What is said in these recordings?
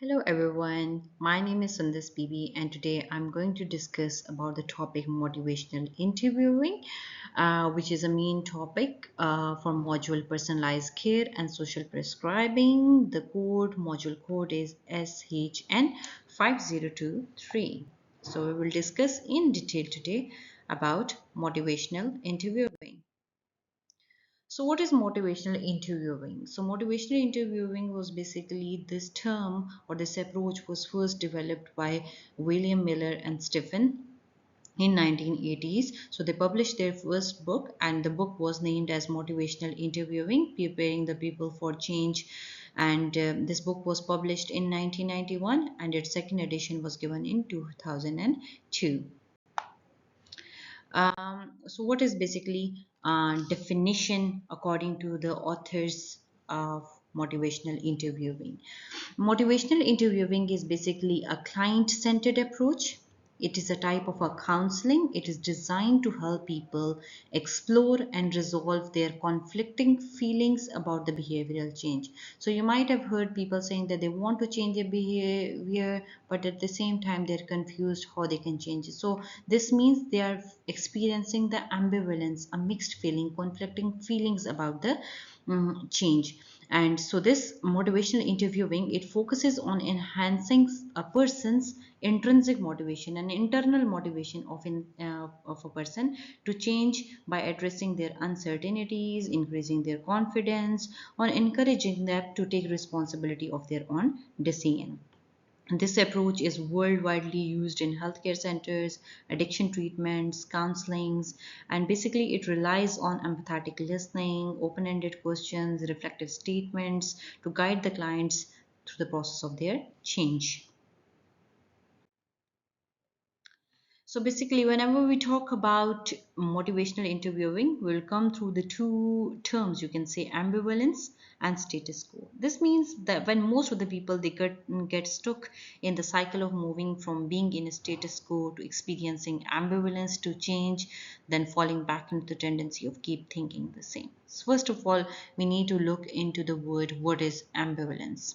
Hello everyone, my name is Sundas Bibi and today I'm going to discuss about the topic motivational interviewing, which is a main topic for module personalized care and social prescribing. The module code is SHN5023. So we will discuss in detail today about motivational interviewing. So, what is motivational interviewing? So, motivational interviewing was basically this term or this approach was first developed by William Miller and Stephen in 1980s. So, they published their first book, and the book was named as Motivational Interviewing, Preparing the People for Change. And this book was published in 1991, and its second edition was given in 2002. So what is basically definition according to the authors of motivational interviewing? Motivational interviewing is basically a client-centered approach. It is a type of a counseling. It is designed to help people explore and resolve their conflicting feelings about the behavioral change. So you might have heard people saying that they want to change their behavior, but at the same time they're confused how they can change it. So this means they are experiencing the ambivalence, a mixed feeling, conflicting feelings about the change. And so this motivational interviewing, it focuses on enhancing a person's intrinsic motivation and internal motivation of a person to change by addressing their uncertainties, increasing their confidence, or encouraging them to take responsibility of their own decision. This approach is worldwide used in healthcare centers, addiction treatments, counselings, and basically it relies on empathetic listening, open-ended questions, reflective statements to guide the clients through the process of their change. So basically, whenever we talk about motivational interviewing, we'll come through the two terms, you can say ambivalence and status quo. This means that when most of the people they get stuck in the cycle of moving from being in a status quo to experiencing ambivalence to change, then falling back into the tendency of keep thinking the same. So first of all, we need to look into the word what is ambivalence.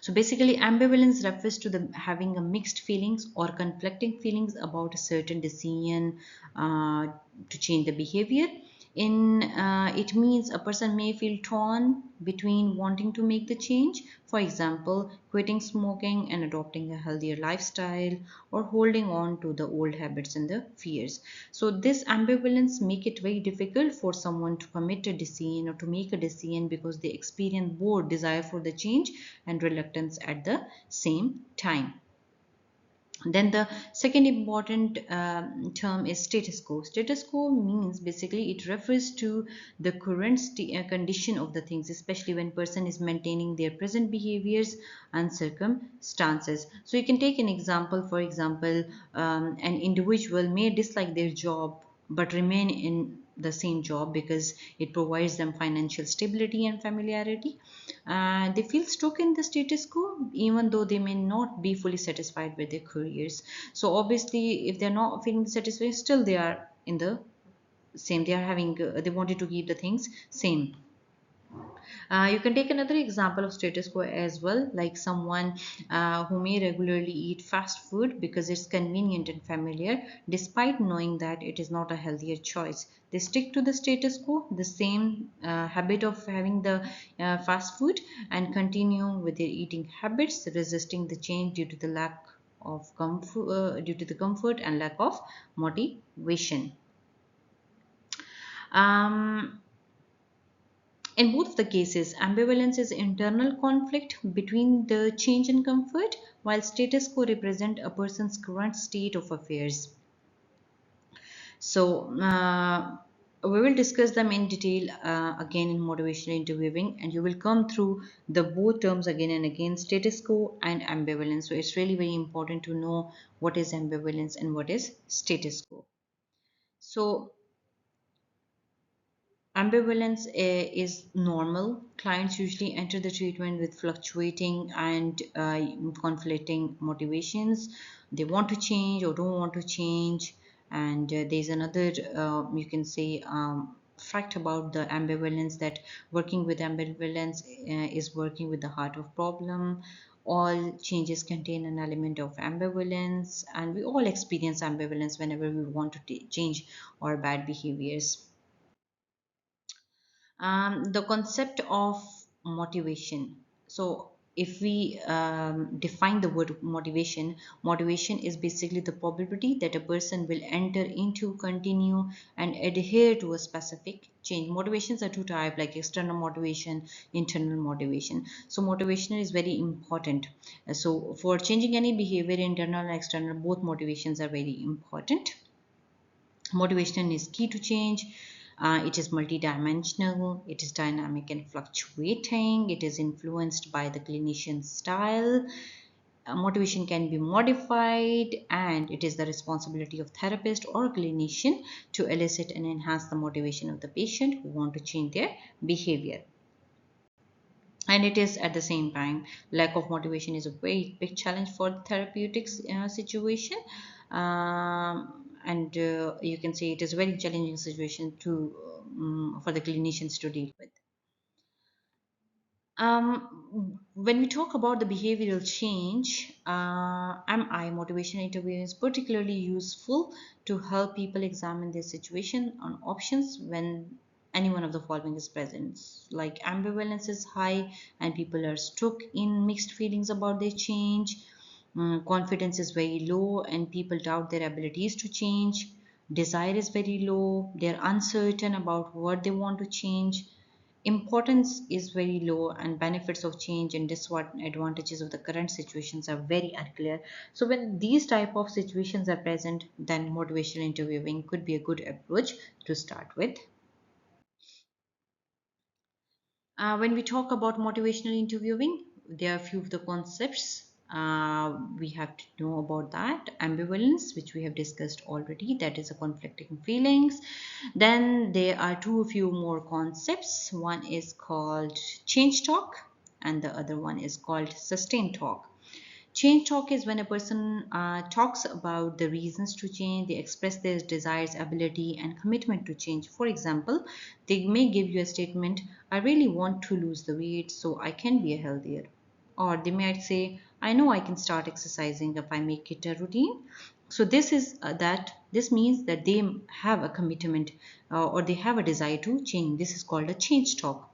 So basically, ambivalence refers to the having a mixed feelings or conflicting feelings about a certain decision to change the behavior. It means a person may feel torn between wanting to make the change, for example, quitting smoking and adopting a healthier lifestyle, or holding on to the old habits and the fears. So this ambivalence make it very difficult for someone to commit a decision or to make a decision because they experience both desire for the change and reluctance at the same time. Then the second important term is status quo. Status quo means basically it refers to the current condition of the things, especially when person is maintaining their present behaviors and circumstances. So you can take an example. For example, an individual may dislike their job but remain in the same job because it provides them financial stability and familiarity. They feel stuck in the status quo even though they may not be fully satisfied with their careers. So obviously if they're not feeling satisfied, still they are in the same, they are having they wanted to keep the things same. You can take another example of status quo as well, like someone who may regularly eat fast food because it's convenient and familiar, despite knowing that it is not a healthier choice. They stick to the status quo, the same habit of having the fast food, and continue with their eating habits, resisting the change due to the lack of comfort, due to the comfort and lack of motivation. Um, In both of the cases, ambivalence is internal conflict between the change and comfort, while status quo represent a person's current state of affairs. So, we will discuss them in detail again in motivational interviewing, and you will come through the both terms again and again, status quo and ambivalence. So, it's really very important to know what is ambivalence and what is status quo. So, ambivalence is normal. Clients usually enter the treatment with fluctuating and conflicting motivations. They want to change or don't want to change. And there's another, you can say, fact about the ambivalence, that working with ambivalence is working with the heart of problem. All changes contain an element of ambivalence, and we all experience ambivalence whenever we want to change our bad behaviors. The concept of motivation. So, if we define the word motivation, motivation is basically the probability that a person will enter into, continue, and adhere to a specific change. Motivations are two types, like external motivation, internal motivation. So, motivation is very important. So, for changing any behavior, internal and external, both motivations are very important. Motivation is key to change. It is multidimensional, it is dynamic and fluctuating, it is influenced by the clinician's style. Motivation can be modified, and it is the responsibility of therapist or clinician to elicit and enhance the motivation of the patient who want to change their behavior. And it is at the same time, lack of motivation is a very big challenge for the therapeutics situation. And you can say it is a very challenging situation to for the clinicians to deal with. When we talk about the behavioral change, MI, motivation interviewing, is particularly useful to help people examine their situation on options when any one of the following is present. Like ambivalence is high and people are stuck in mixed feelings about their change. Confidence is very low and people doubt their abilities to change. Desire is very low. They're uncertain about what they want to change. Importance is very low, and benefits of change and disadvantages of the current situations are very unclear. So when these type of situations are present, then motivational interviewing could be a good approach to start with. When we talk about motivational interviewing, there are a few of the concepts we have to know about that. Ambivalence, which we have discussed already, that is a conflicting feelings. Then there are few more concepts. One is called change talk, and the other one is called sustain talk. Change talk is when a person talks about the reasons to change, they express their desires, ability, and commitment to change. For example, they may give you a statement, I really want to lose the weight so I can be healthier. Or they might say, I know I can start exercising if I make it a routine. So this means that they have a commitment or they have a desire to change. This is called a change talk.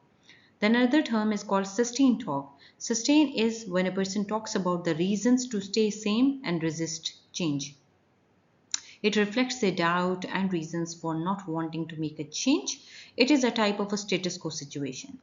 Then another term is called sustain talk. Sustain is when a person talks about the reasons to stay same and resist change. It reflects their doubt and reasons for not wanting to make a change. It is a type of a status quo situation.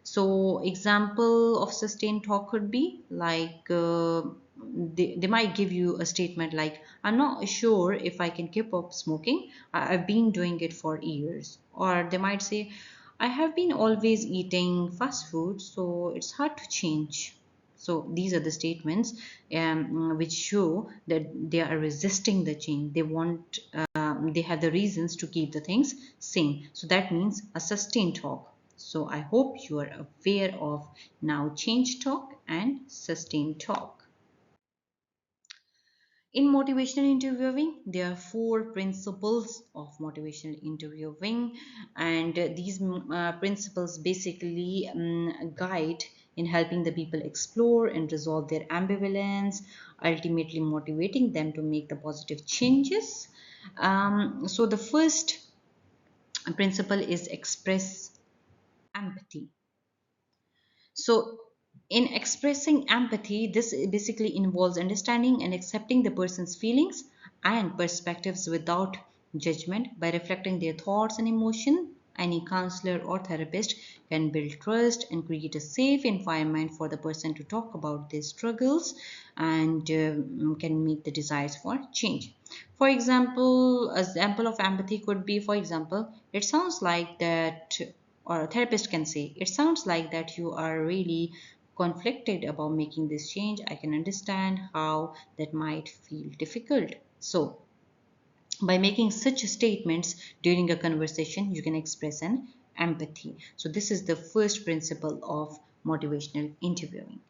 So example of sustained talk could be like they might give you a statement like, I'm not sure if I can keep up smoking. I've been doing it for years. Or they might say, I have been always eating fast food, so it's hard to change. So these are the statements which show that they are resisting the change. They have the reasons to keep the things same. So that means a sustained talk. So I hope you are aware of now change talk and sustained talk. In motivational interviewing, there are four principles of motivational interviewing, and these principles basically guide in helping the people explore and resolve their ambivalence, ultimately motivating them to make the positive changes. So, the first principle is express empathy. So, in expressing empathy, this basically involves understanding and accepting the person's feelings and perspectives without judgment. By reflecting their thoughts and emotion, any counselor or therapist can build trust and create a safe environment for the person to talk about their struggles and can make the desires for change. For example, example of empathy could be, for example, it sounds like that, or a therapist can say, it sounds like that you are really conflicted about making this change. I can understand how that might feel difficult. So by making such statements during a conversation, you can express an empathy. So this is the first principle of motivational interviewing.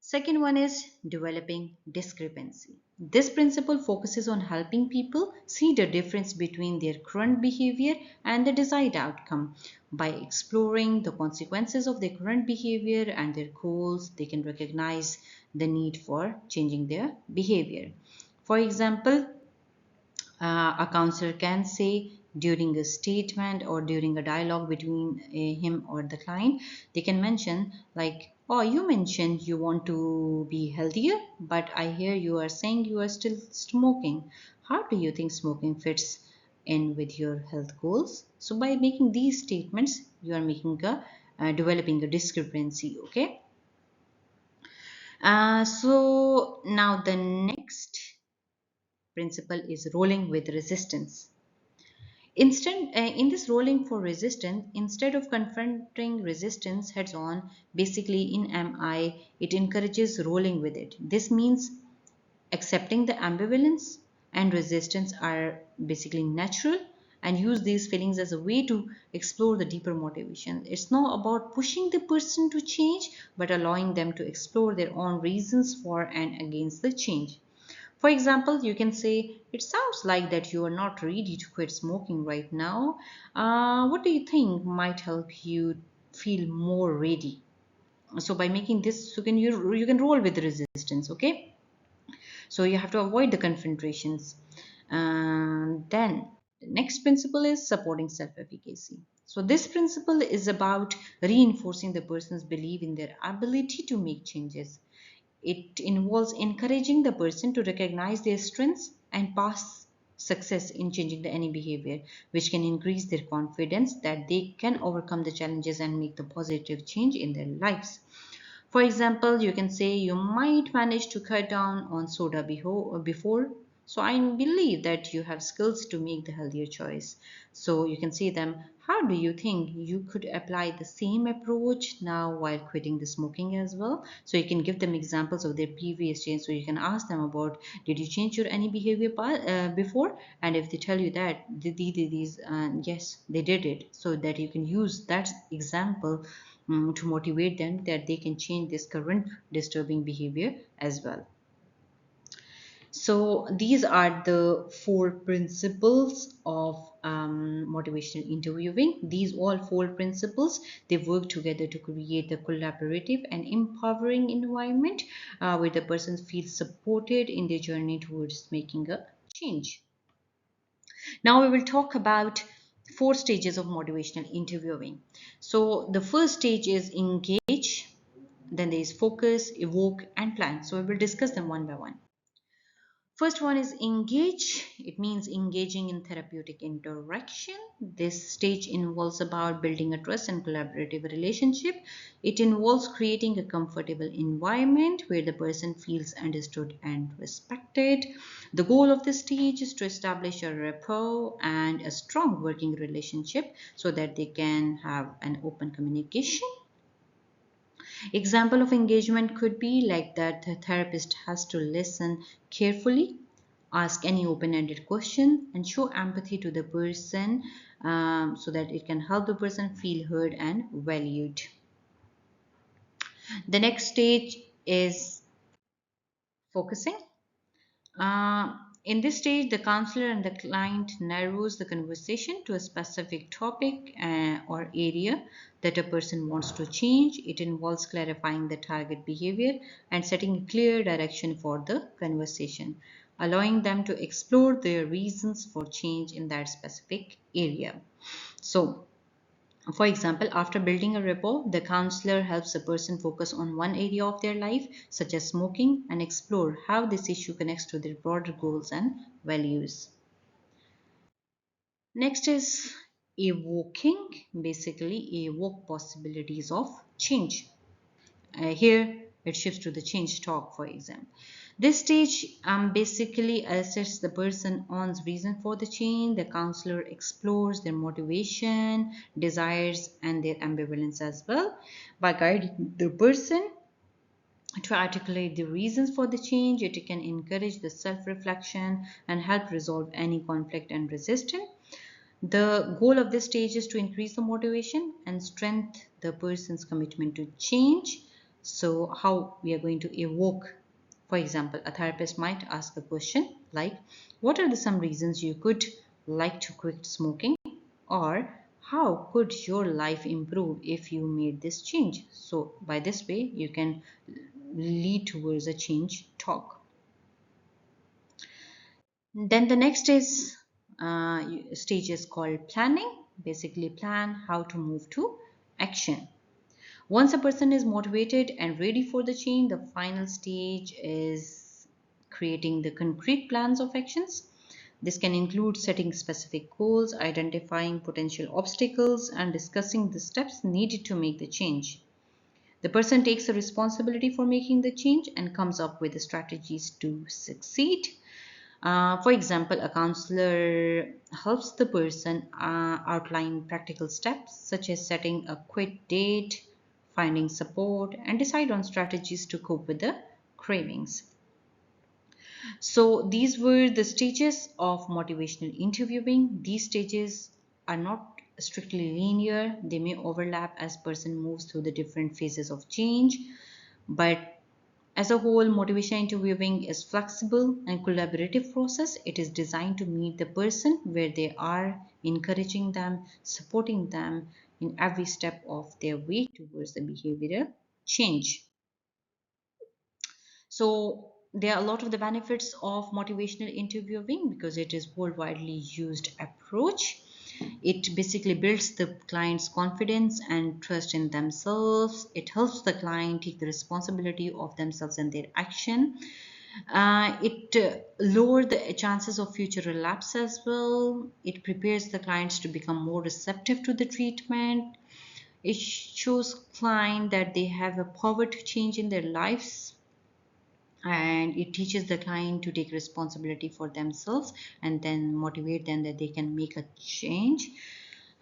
Second one is developing discrepancy. This principle focuses on helping people see the difference between their current behavior and the desired outcome. By exploring the consequences of their current behavior and their goals, they can recognize the need for changing their behavior. For example, a counselor can say during a statement or during a dialogue between him or the client, they can mention like, oh, you mentioned you want to be healthier, but I hear you are saying you are still smoking. How do you think smoking fits in with your health goals? So by making these statements, you are making a developing a discrepancy. Okay. So now the next principle is rolling with resistance. In this rolling for resistance, instead of confronting resistance heads on, basically in MI, it encourages rolling with it. This means accepting the ambivalence and resistance are basically natural, and use these feelings as a way to explore the deeper motivation. It's not about pushing the person to change, but allowing them to explore their own reasons for and against the change. For example, you can say, it sounds like that you are not ready to quit smoking right now. What do you think might help you feel more ready? So by making this, you can roll with the resistance, okay? So you have to avoid the confrontations. Then the next principle is supporting self-efficacy. So this principle is about reinforcing the person's belief in their ability to make changes. It involves encouraging the person to recognize their strengths and past success in changing the any behavior, which can increase their confidence that they can overcome the challenges and make the positive change in their lives. For example, you can say you might manage to cut down on soda before. So I believe that you have skills to make the healthier choice. So you can say them, how do you think you could apply the same approach now while quitting the smoking as well? So you can give them examples of their previous change. So you can ask them about, did you change your any behavior before? And if they tell you that these, yes, they did it. So that you can use that example to motivate them that they can change this current disturbing behavior as well. So these are the four principles of motivational interviewing. These all four principles, they work together to create a collaborative and empowering environment where the person feels supported in their journey towards making a change. Now we will talk about four stages of motivational interviewing. So the first stage is engage, then there is focus, evoke, and plan. So we will discuss them one by one. First one is engage. It means engaging in therapeutic interaction. This stage involves about building a trust and collaborative relationship. It involves creating a comfortable environment where the person feels understood and respected. The goal of this stage is to establish a rapport and a strong working relationship so that they can have an open communication. Example of engagement could be like that the therapist has to listen carefully, ask any open-ended question, and show empathy to the person so that it can help the person feel heard and valued. The next stage is focusing. In this stage, the counselor and the client narrows the conversation to a specific topic or area that a person wants to change. It involves clarifying the target behavior and setting a clear direction for the conversation, allowing them to explore their reasons for change in that specific area. So, for example, after building a rapport, the counselor helps a person focus on one area of their life, such as smoking, and explore how this issue connects to their broader goals and values. Next is evoking, basically, evoke possibilities of change. Here it shifts to the change talk, for example. This stage basically assesses the person's reason for the change. The counselor explores their motivation, desires, and their ambivalence as well. By guiding the person to articulate the reasons for the change, it can encourage the self-reflection and help resolve any conflict and resistance. The goal of this stage is to increase the motivation and strengthen the person's commitment to change. So how we are going to evoke, for example, a therapist might ask a question like, what are the some reasons you could like to quit smoking? Or how could your life improve if you made this change? So by this way, you can lead towards a change talk. Then the next is stage is called planning. Basically, plan how to move to action. Once a person is motivated and ready for the change, the final stage is creating the concrete plans of actions. This can include setting specific goals, identifying potential obstacles, and discussing the steps needed to make the change. The person takes the responsibility for making the change and comes up with the strategies to succeed. For example, a counselor helps the person outline practical steps such as setting a quit date, finding support, and decide on strategies to cope with the cravings. So, these were the stages of motivational interviewing. These stages are not strictly linear, they may overlap as person moves through the different phases of change, but as a whole, motivation interviewing is flexible and collaborative process. It is designed to meet the person where they are, encouraging them, supporting them in every step of their way towards the behavioral change. So there are a lot of the benefits of motivational interviewing because it is worldwide used approach. It basically builds the client's confidence and trust in themselves. It helps the client take the responsibility of themselves and their action. It lowers the chances of future relapse as well. It prepares the clients to become more receptive to the treatment. It shows client that they have a power to change in their lives, and it teaches the client to take responsibility for themselves and then motivate them that they can make a change.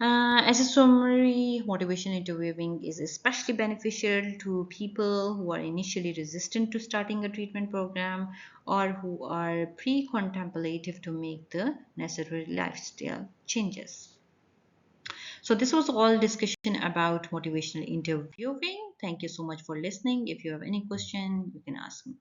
As a summary, motivation interviewing is especially beneficial to people who are initially resistant to starting a treatment program or who are pre-contemplative to make the necessary lifestyle changes. So this was all discussion about motivational interviewing. Thank you so much for listening. If you have any question, you can ask me.